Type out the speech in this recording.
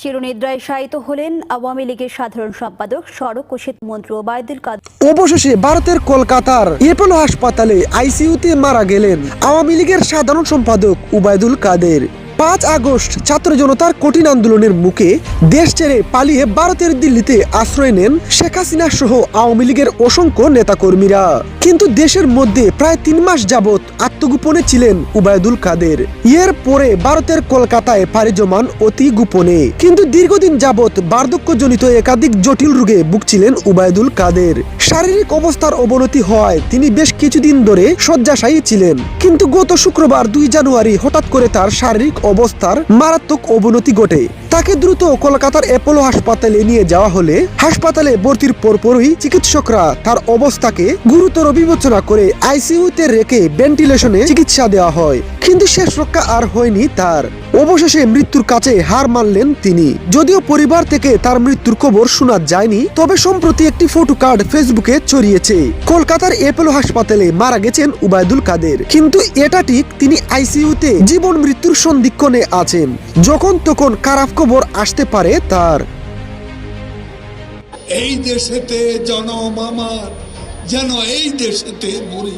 চিরনিদ্রায় শায়িত হলেন আওয়ামী লীগের সাধারণ সম্পাদক সড়ক ও সেতুমন্ত্রী ওবায়দুল কাদের। অবশেষে ভারতের কলকাতার অ্যাপোলো হাসপাতালে আইসিইউতে মারা গেলেন আওয়ামী লীগের সাধারণ সম্পাদক ওবায়দুল কাদের। 5 আগস্ট ছাত্র জনতার কঠিন আন্দোলনের মুখে দেশ ছেড়ে পালিয়ে ভারতের দিল্লিতে আশ্রয় নেন শেখ হাসিনা সহ আওয়ামী লীগের অসংখ্য নেতাকর্মীরা। কিন্তু দেশের মধ্যে প্রায় 3 মাস যাবৎ আত্মগোপনে ছিলেন ওবায়দুল কাদের। এর পরে ভারতের কলকাতায় পাড়ি জমান অতি গোপনে। কিন্তু দীর্ঘদিন যাবৎ বার্ধক্যজনিত একাধিক জটিল রোগে ভুগছিলেন ওবায়দুল কাদের। শারীরিক অবস্থার অবনতি হওয়ায় তিনি বেশ কিছুদিন ধরে শয্যাশায়ী ছিলেন। কিন্তু গত শুক্রবার 2 জানুয়ারি হঠাৎ করে তার শারীরিক অবস্থার মারাত্মক অবনতি ঘটে। তাকে দ্রুত কলকাতার অ্যাপোলো হাসপাতালে নিয়ে যাওয়া হলে হাসপাতালে ভর্তির পরপরই চিকিৎসকরা তার অবস্থাকে গুরুতর বিবেচনা করে আইসিইউতে রেখে ভেন্টিলেশনে চিকিৎসা দেওয়া হয়। কিন্তু শেষ রক্ষা আর হয়নি তার। অবশেষে মৃত্যুর কাছে হার মানলেন তিনি। যদিও পরিবার থেকে তার মৃত্যুর খবর শোনা যায়নি, তবে সম্প্রতি একটি ফটো কার্ড ফেসবুকে ছড়িয়েছে। কলকাতার অ্যাপোলো হাসপাতালে মারা গেছেন ওবায়দুল কাদের। কিন্তু এটা ঠিক, তিনি আইসিইউতে জীবন মৃত্যুর সন্ধিক্ষণে আছেন। যখন তখন খারাপ খবর আসতে পারে তার। এই দেশেতে জনম আমার, যেন এই দেশেতে মরি।